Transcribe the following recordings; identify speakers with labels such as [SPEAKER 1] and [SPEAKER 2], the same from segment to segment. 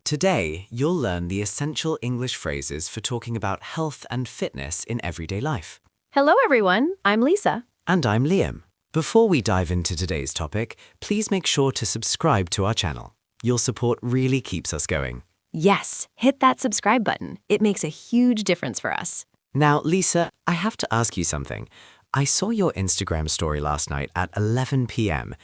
[SPEAKER 1] Today, you'll learn the essential English phrases for talking about health and fitness in everyday life.
[SPEAKER 2] Hello, everyone. I'm Lisa.
[SPEAKER 1] And I'm Liam. Before we dive into today's topic, please make sure to subscribe to our channel. Your support really keeps us going.
[SPEAKER 2] Yes, hit that subscribe button. It makes a huge difference for us.
[SPEAKER 1] Now, Lisa, I have to ask you something. I saw your Instagram story last night at 11 p.m.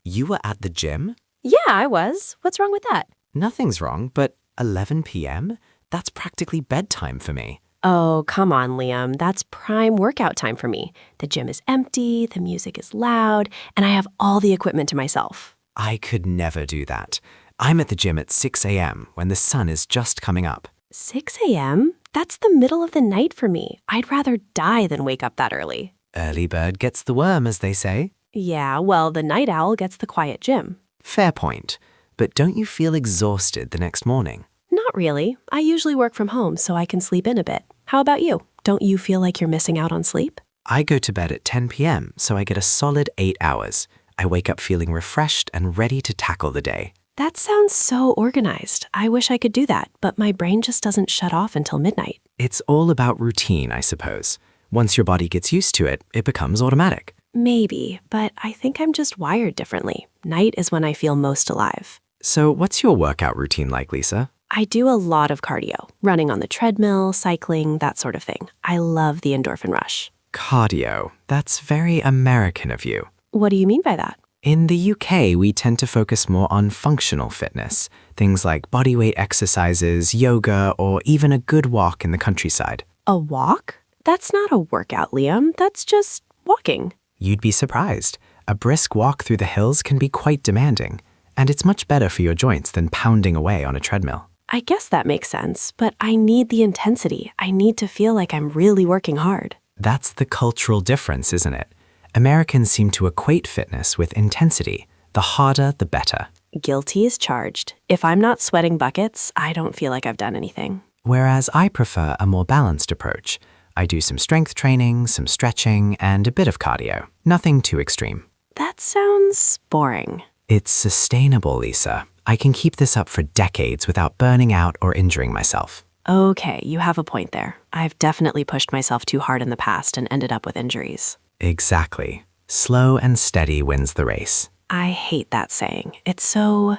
[SPEAKER 1] You were at the gym?
[SPEAKER 2] Yeah, I was. What's wrong with that?
[SPEAKER 1] Nothing's wrong, but 11 p.m.? That's practically bedtime for me.
[SPEAKER 2] Oh, come on, Liam. That's prime workout time for me. The gym is empty, the music is loud, and I have all the equipment to myself.
[SPEAKER 1] I could never do that. I'm at the gym at 6 a.m. when the sun is just coming up.
[SPEAKER 2] 6 a.m.? That's the middle of the night for me. I'd rather die than wake up that early.
[SPEAKER 1] Early bird gets the worm, as they say.
[SPEAKER 2] Yeah, well, the night owl gets the quiet gym.
[SPEAKER 1] Fair point. But don't you feel exhausted the next morning?
[SPEAKER 2] Not really. I usually work from home so I can sleep in a bit. How about you? Don't you feel like you're missing out on sleep?
[SPEAKER 1] I go to bed at 10 p.m., so I get a solid 8 hours. I wake up feeling refreshed and ready to tackle the day.
[SPEAKER 2] That sounds so organized. I wish I could do that, but my brain just doesn't shut off until midnight.
[SPEAKER 1] It's all about routine, I suppose. Once your body gets used to it, it becomes automatic.
[SPEAKER 2] Maybe, but I think I'm just wired differently. Night is when I feel most alive.
[SPEAKER 1] So what's your workout routine like, Lisa?
[SPEAKER 2] I do a lot of cardio, running on the treadmill, cycling, that sort of thing. I love the endorphin rush.
[SPEAKER 1] Cardio. That's very American of you.
[SPEAKER 2] What do you mean by that?
[SPEAKER 1] In the UK, we tend to focus more on functional fitness, things like bodyweight exercises, yoga, or even a good walk in the countryside.
[SPEAKER 2] A walk? That's not a workout, Liam. That's just walking.
[SPEAKER 1] You'd be surprised. A brisk walk through the hills can be quite demanding, and it's much better for your joints than pounding away on a treadmill.
[SPEAKER 2] I guess that makes sense, but I need the intensity. I need to feel like I'm really working hard.
[SPEAKER 1] That's the cultural difference, isn't it? Americans seem to equate fitness with intensity. The harder, the better.
[SPEAKER 2] Guilty as charged. If I'm not sweating buckets, I don't feel like I've done anything.
[SPEAKER 1] Whereas I prefer a more balanced approach. I do some strength training, some stretching, and a bit of cardio. Nothing too extreme.
[SPEAKER 2] That sounds boring.
[SPEAKER 1] It's sustainable, Lisa. I can keep this up for decades without burning out or injuring myself.
[SPEAKER 2] Okay, you have a point there. I've definitely pushed myself too hard in the past and ended up with injuries.
[SPEAKER 1] Exactly. Slow and steady wins the race.
[SPEAKER 2] I hate that saying. It's so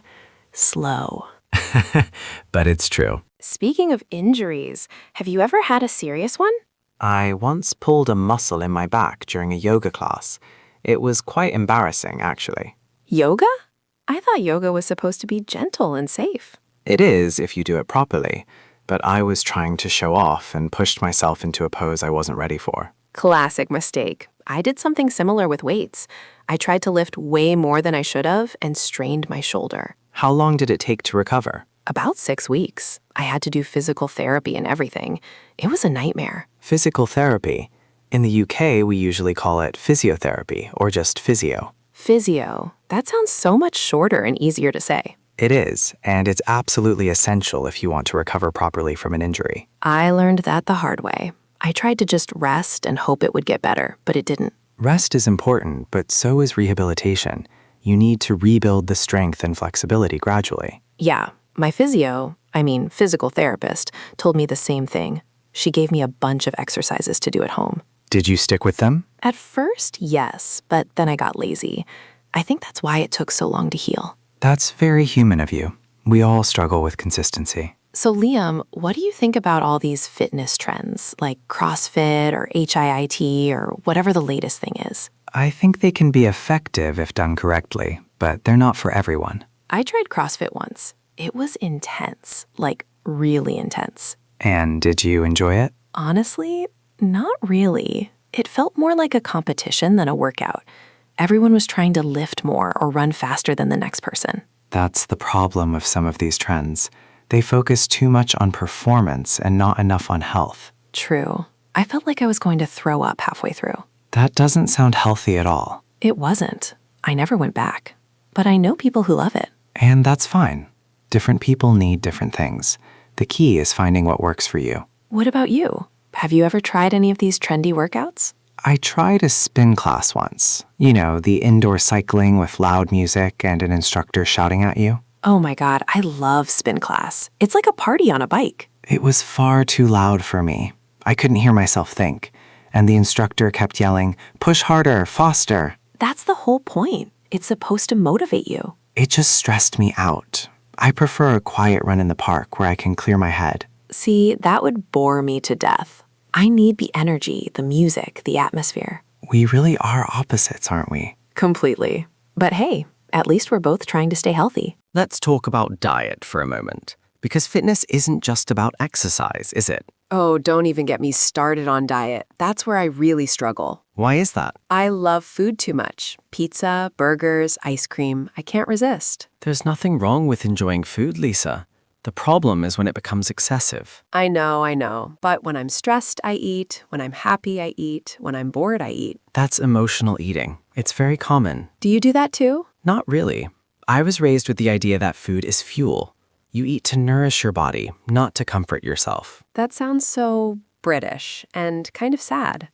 [SPEAKER 2] slow.
[SPEAKER 1] But it's true.
[SPEAKER 2] Speaking of injuries, have you ever had a serious one?
[SPEAKER 3] I once pulled a muscle in my back during a yoga class. It was quite embarrassing, actually.
[SPEAKER 2] Yoga? I thought yoga was supposed to be gentle and safe.
[SPEAKER 3] It is if you do it properly, but I was trying to show off and pushed myself into a pose I wasn't ready for.
[SPEAKER 2] Classic mistake. I did something similar with weights. I tried to lift way more than I should have and strained my shoulder.
[SPEAKER 3] How long did it take to recover?
[SPEAKER 2] About 6 weeks. I had to do physical therapy and everything. It was a nightmare.
[SPEAKER 3] Physical therapy. In the UK, we usually call it physiotherapy or just physio.
[SPEAKER 2] Physio. That sounds so much shorter and easier to say.
[SPEAKER 3] It is, and it's absolutely essential if you want to recover properly from an injury.
[SPEAKER 2] I learned that the hard way. I tried to just rest and hope it would get better, but it didn't.
[SPEAKER 3] Rest is important, but so is rehabilitation. You need to rebuild the strength and flexibility gradually.
[SPEAKER 2] Yeah, my physical therapist, told me the same thing. She gave me a bunch of exercises to do at home.
[SPEAKER 3] Did you stick with them?
[SPEAKER 2] At first, yes, but then I got lazy. I think that's why it took so long to heal.
[SPEAKER 3] That's very human of you. We all struggle with consistency.
[SPEAKER 2] So Liam, what do you think about all these fitness trends, like CrossFit or HIIT or whatever the latest thing is?
[SPEAKER 3] I think they can be effective if done correctly, but they're not for everyone.
[SPEAKER 2] I tried CrossFit once. It was intense, like really intense.
[SPEAKER 3] And did you enjoy it?
[SPEAKER 2] Honestly, not really. It felt more like a competition than a workout. Everyone was trying to lift more or run faster than the next person.
[SPEAKER 3] That's the problem with some of these trends. They focus too much on performance and not enough on health.
[SPEAKER 2] True. I felt like I was going to throw up halfway through.
[SPEAKER 3] That doesn't sound healthy at all.
[SPEAKER 2] It wasn't. I never went back. But I know people who love it.
[SPEAKER 3] And that's fine. Different people need different things. The key is finding what works for you.
[SPEAKER 2] What about you? Have you ever tried any of these trendy workouts?
[SPEAKER 3] I tried a spin class once. You know, the indoor cycling with loud music and an instructor shouting at you.
[SPEAKER 2] Oh my God, I love spin class. It's like a party on a bike.
[SPEAKER 3] It was far too loud for me. I couldn't hear myself think, and the instructor kept yelling, "Push harder, faster."
[SPEAKER 2] That's the whole point. It's supposed to motivate you.
[SPEAKER 3] It just stressed me out. I prefer a quiet run in the park where I can clear my head.
[SPEAKER 2] See, that would bore me to death. I need the energy, the music, the atmosphere.
[SPEAKER 3] We really are opposites, aren't we?
[SPEAKER 2] Completely. But hey, at least we're both trying to stay healthy.
[SPEAKER 1] Let's talk about diet for a moment. Because fitness isn't just about exercise, is it?
[SPEAKER 2] Oh, don't even get me started on diet. That's where I really struggle.
[SPEAKER 1] Why is that?
[SPEAKER 2] I love food too much. Pizza, burgers, ice cream. I can't resist.
[SPEAKER 1] There's nothing wrong with enjoying food, Lisa. The problem is when it becomes excessive.
[SPEAKER 2] I know. But when I'm stressed, I eat. When I'm happy, I eat. When I'm bored, I eat.
[SPEAKER 1] That's emotional eating. It's very common.
[SPEAKER 2] Do you do that too?
[SPEAKER 1] Not really. I was raised with the idea that food is fuel. You eat to nourish your body, not to comfort yourself.
[SPEAKER 2] That sounds so British and kind of sad.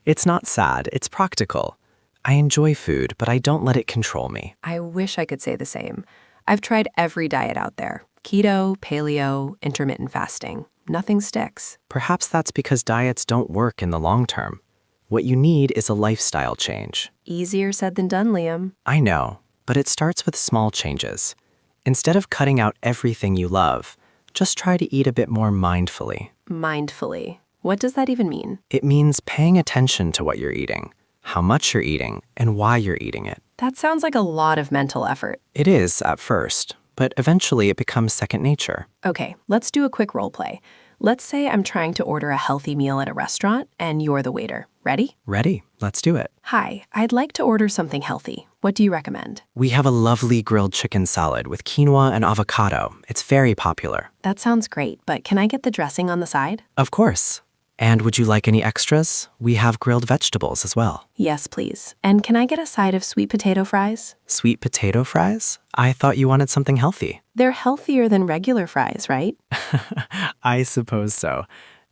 [SPEAKER 1] It's not sad, it's practical. I enjoy food, but I don't let it control me.
[SPEAKER 2] I wish I could say the same. I've tried every diet out there. Keto, paleo, intermittent fasting. Nothing sticks.
[SPEAKER 1] Perhaps that's because diets don't work in the long term. What you need is a lifestyle change.
[SPEAKER 2] Easier said than done, Liam.
[SPEAKER 1] I know, but it starts with small changes. Instead of cutting out everything you love, just try to eat a bit more mindfully.
[SPEAKER 2] Mindfully. What does that even mean?
[SPEAKER 1] It means paying attention to what you're eating, how much you're eating, and why you're eating it.
[SPEAKER 2] That sounds like a lot of mental effort.
[SPEAKER 1] It is at first, but eventually it becomes second nature.
[SPEAKER 2] Okay, let's do a quick role play. Let's say I'm trying to order a healthy meal at a restaurant and you're the waiter. Ready?
[SPEAKER 1] Ready? Let's do it.
[SPEAKER 2] Hi, I'd like to order something healthy. What do you recommend?
[SPEAKER 1] We have a lovely grilled chicken salad with quinoa and avocado. It's very popular.
[SPEAKER 2] That sounds great, but can I get the dressing on the side?
[SPEAKER 1] Of course. And would you like any extras? We have grilled vegetables as well.
[SPEAKER 2] Yes, please. And can I get a side of sweet potato fries?
[SPEAKER 1] Sweet potato fries? I thought you wanted something healthy.
[SPEAKER 2] They're healthier than regular fries, right?
[SPEAKER 1] I suppose so.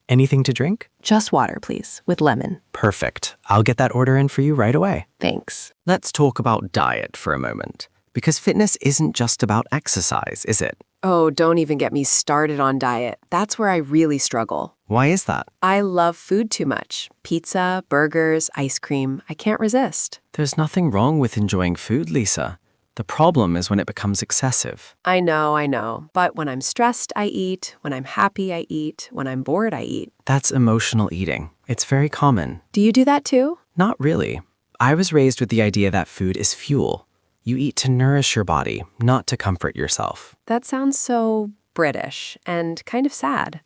[SPEAKER 1] Anything to drink?
[SPEAKER 2] Just water, please, with lemon.
[SPEAKER 1] Perfect. I'll get that order in for you right away.
[SPEAKER 2] Thanks.
[SPEAKER 1] Let's talk about diet for a moment. Because fitness isn't just about exercise, is it?
[SPEAKER 2] Oh, don't even get me started on diet. That's where I really struggle.
[SPEAKER 1] Why is that?
[SPEAKER 2] I love food too much. Pizza, burgers, ice cream. I can't resist.
[SPEAKER 1] There's nothing wrong with enjoying food, Lisa. The problem is when it becomes excessive.
[SPEAKER 2] I know. But when I'm stressed, I eat. When I'm happy, I eat. When I'm bored, I eat.
[SPEAKER 1] That's emotional eating. It's very common.
[SPEAKER 2] Do you do that too?
[SPEAKER 1] Not really. I was raised with the idea that food is fuel. You eat to nourish your body, not to comfort yourself.
[SPEAKER 2] That sounds so British and kind of sad.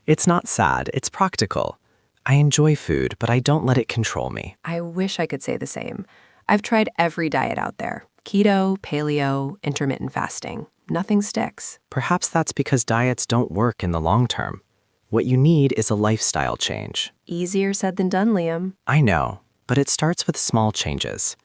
[SPEAKER 1] It's not sad, it's practical. I enjoy food, but I don't let it control me.
[SPEAKER 2] I wish I could say the same. I've tried every diet out there. Keto, paleo, intermittent fasting. Nothing sticks.
[SPEAKER 1] Perhaps that's because diets don't work in the long term. What you need is a lifestyle change.
[SPEAKER 2] Easier said than done, Liam.
[SPEAKER 1] I know, but it starts with small changes.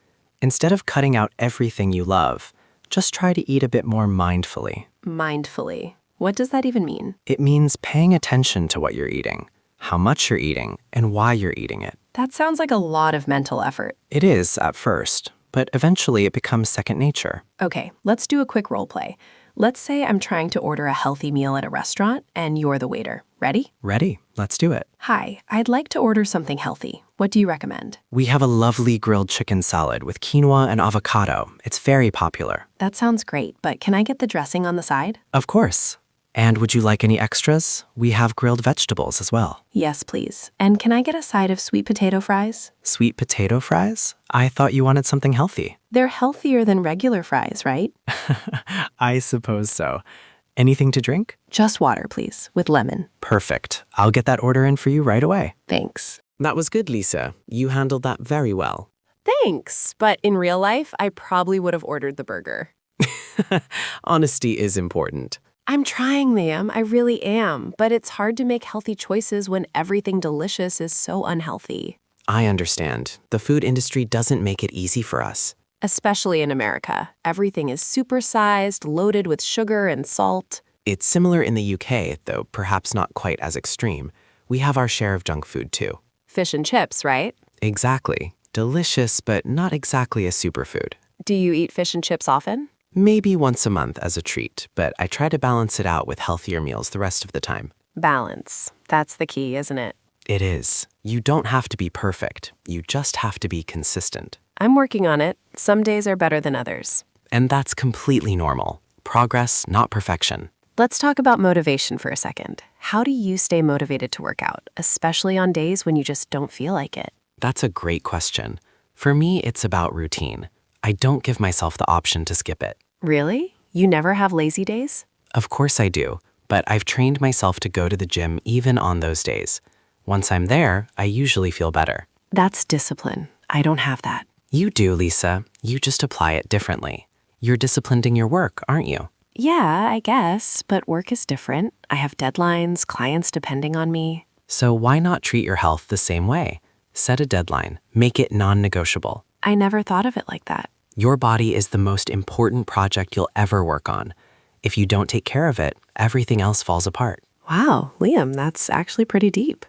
[SPEAKER 1] Instead of cutting out everything you love, just try to eat a bit more mindfully.
[SPEAKER 2] Mindfully. What does that even mean?
[SPEAKER 1] It means paying attention to what you're eating, how much you're eating, and why you're eating it.
[SPEAKER 2] That sounds like a lot of mental effort.
[SPEAKER 1] It is at first, but eventually it becomes second nature.
[SPEAKER 2] Okay, let's do a quick role play. Let's say I'm trying to order a healthy meal at a restaurant and you're the waiter. Ready?
[SPEAKER 1] Ready? Let's do it.
[SPEAKER 2] Hi, I'd like to order something healthy. What do you recommend?
[SPEAKER 1] We have a lovely grilled chicken salad with quinoa and avocado. It's very popular.
[SPEAKER 2] That sounds great, but can I get the dressing on the side?
[SPEAKER 1] Of course. And would you like any extras? We have grilled vegetables as well.
[SPEAKER 2] Yes, please. And can I get a side of sweet potato fries?
[SPEAKER 1] Sweet potato fries? I thought you wanted something healthy.
[SPEAKER 2] They're healthier than regular fries, right?
[SPEAKER 1] I suppose so. Anything to drink?
[SPEAKER 2] Just water, please, with lemon.
[SPEAKER 1] Perfect. I'll get that order in for you right away.
[SPEAKER 2] Thanks.
[SPEAKER 1] That was good, Lisa. You handled that very well.
[SPEAKER 2] Thanks, but in real life, I probably would have ordered the burger.
[SPEAKER 1] Honesty is important.
[SPEAKER 2] I'm trying, Liam. I really am. But it's hard to make healthy choices when everything delicious is so unhealthy.
[SPEAKER 1] I understand. The food industry doesn't make it easy for us.
[SPEAKER 2] Especially in America. Everything is supersized, loaded with sugar and salt.
[SPEAKER 1] It's similar in the UK, though perhaps not quite as extreme. We have our share of junk food too.
[SPEAKER 2] Fish and chips, right?
[SPEAKER 1] Exactly. Delicious, but not exactly a superfood.
[SPEAKER 2] Do you eat fish and chips often?
[SPEAKER 1] Maybe once a month as a treat, but I try to balance it out with healthier meals the rest of the time.
[SPEAKER 2] Balance. That's the key, isn't it?
[SPEAKER 1] It is. You don't have to be perfect. You just have to be consistent.
[SPEAKER 2] I'm working on it. Some days are better than others.
[SPEAKER 1] And that's completely normal. Progress, not perfection.
[SPEAKER 2] Let's talk about motivation for a second. How do you stay motivated to work out, especially on days when you just don't feel like it?
[SPEAKER 1] That's a great question. For me, it's about routine. I don't give myself the option to skip it.
[SPEAKER 2] Really? You never have lazy days?
[SPEAKER 1] Of course I do, but I've trained myself to go to the gym even on those days. Once I'm there, I usually feel better.
[SPEAKER 2] That's discipline. I don't have that.
[SPEAKER 1] You do, Lisa. You just apply it differently. You're disciplined in your work, aren't you?
[SPEAKER 2] Yeah, I guess, but work is different. I have deadlines, clients depending on me.
[SPEAKER 1] So why not treat your health the same way? Set a deadline. Make it non-negotiable.
[SPEAKER 2] I never thought of it like that.
[SPEAKER 1] Your body is the most important project you'll ever work on. If you don't take care of it, everything else falls apart.
[SPEAKER 2] Wow, Liam, that's actually pretty deep.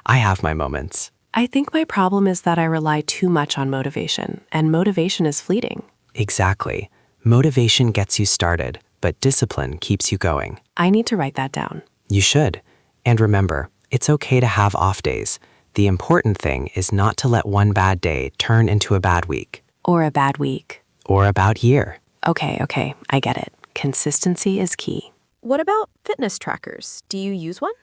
[SPEAKER 1] I have my moments.
[SPEAKER 2] I think my problem is that I rely too much on motivation, and motivation is fleeting.
[SPEAKER 1] Exactly. Motivation gets you started, but discipline keeps you going.
[SPEAKER 2] I need to write that down.
[SPEAKER 1] You should. And remember, it's okay to have off days. The important thing is not to let one bad day turn into a bad week.
[SPEAKER 2] Or a bad week.
[SPEAKER 1] Or a bad year.
[SPEAKER 2] Okay, I get it. Consistency is key.
[SPEAKER 4] What about fitness trackers? Do you use one?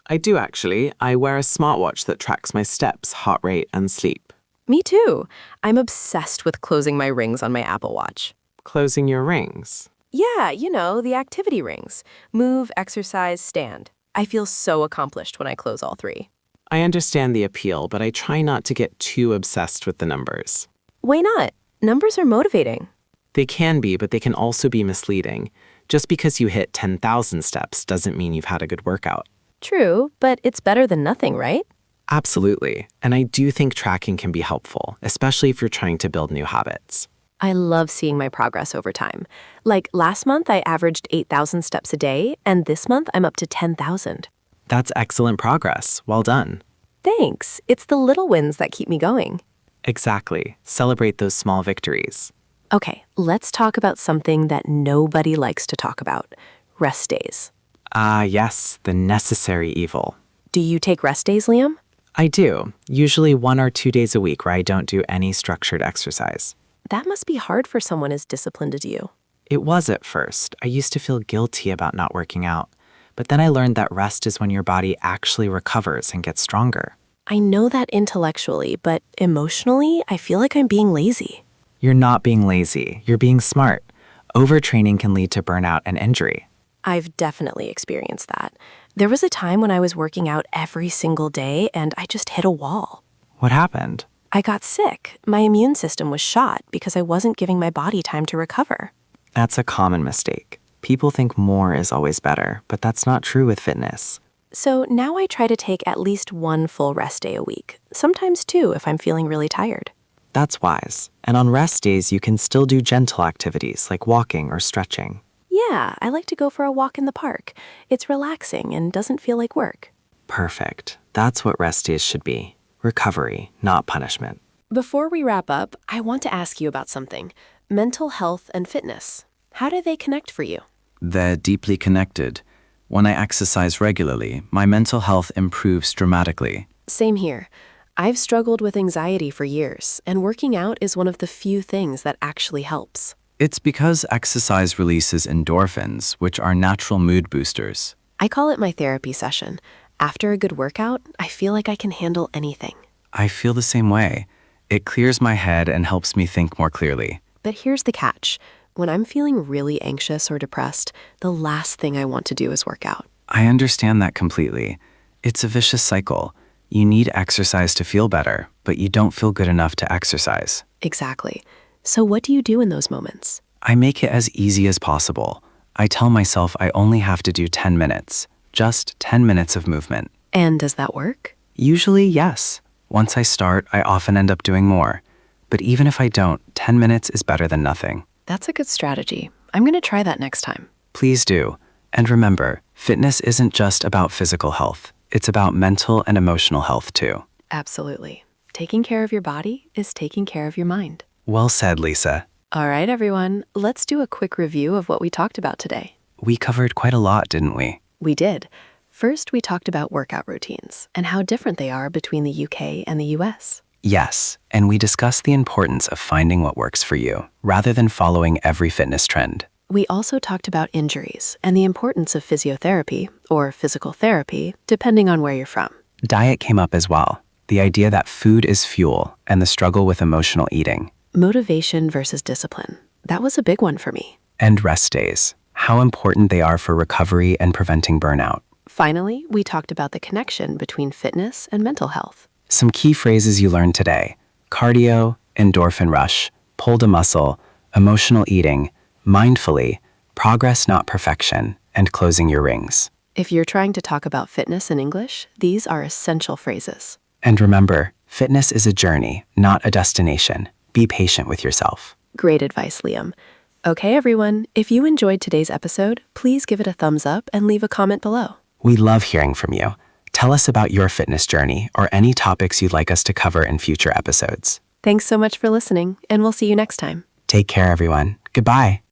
[SPEAKER 5] I do actually. I wear a smartwatch that tracks my steps, heart rate, and sleep.
[SPEAKER 4] Me too. I'm obsessed with closing my rings on my Apple Watch.
[SPEAKER 5] Closing your rings.
[SPEAKER 4] Yeah, the activity rings. Move, exercise, stand. I feel so accomplished when I close all three.
[SPEAKER 5] I understand the appeal, but I try not to get too obsessed with the numbers.
[SPEAKER 4] Why not? Numbers are motivating.
[SPEAKER 5] They can be, but they can also be misleading. Just because you hit 10,000 steps doesn't mean you've had a good workout.
[SPEAKER 4] True, but it's better than nothing, right?
[SPEAKER 5] Absolutely. And I do think tracking can be helpful, especially if you're trying to build new habits.
[SPEAKER 4] I love seeing my progress over time. Like last month, I averaged 8,000 steps a day, and this month I'm up to 10,000.
[SPEAKER 5] That's excellent progress. Well done.
[SPEAKER 4] Thanks. It's the little wins that keep me going.
[SPEAKER 5] Exactly. Celebrate those small victories.
[SPEAKER 2] Okay, let's talk about something that nobody likes to talk about. Rest days.
[SPEAKER 5] Ah, yes, the necessary evil.
[SPEAKER 2] Do you take rest days, Liam?
[SPEAKER 5] I do. Usually 1 or 2 days a week where I don't do any structured exercise.
[SPEAKER 2] That must be hard for someone as disciplined as you.
[SPEAKER 5] It was at first. I used to feel guilty about not working out. But then I learned that rest is when your body actually recovers and gets stronger.
[SPEAKER 2] I know that intellectually, but emotionally, I feel like I'm being lazy.
[SPEAKER 5] You're not being lazy. You're being smart. Overtraining can lead to burnout and injury.
[SPEAKER 2] I've definitely experienced that. There was a time when I was working out every single day and I just hit a wall.
[SPEAKER 5] What happened?
[SPEAKER 2] I got sick. My immune system was shot because I wasn't giving my body time to recover.
[SPEAKER 5] That's a common mistake. People think more is always better, but that's not true with fitness.
[SPEAKER 2] So now I try to take at least 1 full rest day a week, sometimes 2 if I'm feeling really tired.
[SPEAKER 5] That's wise. And on rest days, you can still do gentle activities like walking or stretching.
[SPEAKER 2] Yeah, I like to go for a walk in the park. It's relaxing and doesn't feel like work.
[SPEAKER 5] Perfect. That's what rest days should be. Recovery, not punishment.
[SPEAKER 2] Before we wrap up, I want to ask you about something. Mental health and fitness. How do they connect for you?
[SPEAKER 6] They're deeply connected. When I exercise regularly, my mental health improves dramatically.
[SPEAKER 2] Same here. I've struggled with anxiety for years, and working out is one of the few things that actually helps.
[SPEAKER 6] It's because exercise releases endorphins, which are natural mood boosters.
[SPEAKER 2] I call it my therapy session. After a good workout, I feel like I can handle anything.
[SPEAKER 6] I feel the same way. It clears my head and helps me think more clearly.
[SPEAKER 2] But here's the catch. When I'm feeling really anxious or depressed, the last thing I want to do is work out.
[SPEAKER 6] I understand that completely. It's a vicious cycle. You need exercise to feel better, but you don't feel good enough to exercise.
[SPEAKER 2] Exactly. So what do you do in those moments?
[SPEAKER 6] I make it as easy as possible. I tell myself I only have to do 10 minutes, just 10 minutes of movement.
[SPEAKER 2] And does that work?
[SPEAKER 6] Usually, yes. Once I start, I often end up doing more. But even if I don't, 10 minutes is better than nothing.
[SPEAKER 2] That's a good strategy. I'm going to try that next time.
[SPEAKER 6] Please do. And remember, fitness isn't just about physical health. It's about mental and emotional health too.
[SPEAKER 2] Absolutely. Taking care of your body is taking care of your mind.
[SPEAKER 6] Well said, Lisa.
[SPEAKER 4] All right, everyone, let's do a quick review of what we talked about today.
[SPEAKER 6] We covered quite a lot, didn't we?
[SPEAKER 4] We did. First, we talked about workout routines and how different they are between the UK and the US.
[SPEAKER 6] Yes, and we discussed the importance of finding what works for you, rather than following every fitness trend.
[SPEAKER 4] We also talked about injuries and the importance of physiotherapy, or physical therapy, depending on where you're from.
[SPEAKER 6] Diet came up as well, the idea that food is fuel and the struggle with emotional eating.
[SPEAKER 4] Motivation versus discipline. That was a big one for me.
[SPEAKER 6] And rest days, how important they are for recovery and preventing burnout.
[SPEAKER 4] Finally, we talked about the connection between fitness and mental health.
[SPEAKER 6] Some key phrases you learned today: cardio, endorphin rush, pull to muscle, emotional eating, mindfully, progress not perfection, and closing your rings.
[SPEAKER 4] If you're trying to talk about fitness in English, these are essential phrases.
[SPEAKER 6] And remember, fitness is a journey, not a destination. Be patient with yourself.
[SPEAKER 4] Great advice, Liam. Okay, everyone, if you enjoyed today's episode, please give it a thumbs up and leave a comment below.
[SPEAKER 6] We love hearing from you. Tell us about your fitness journey or any topics you'd like us to cover in future episodes.
[SPEAKER 4] Thanks so much for listening, and we'll see you next time.
[SPEAKER 6] Take care, everyone. Goodbye.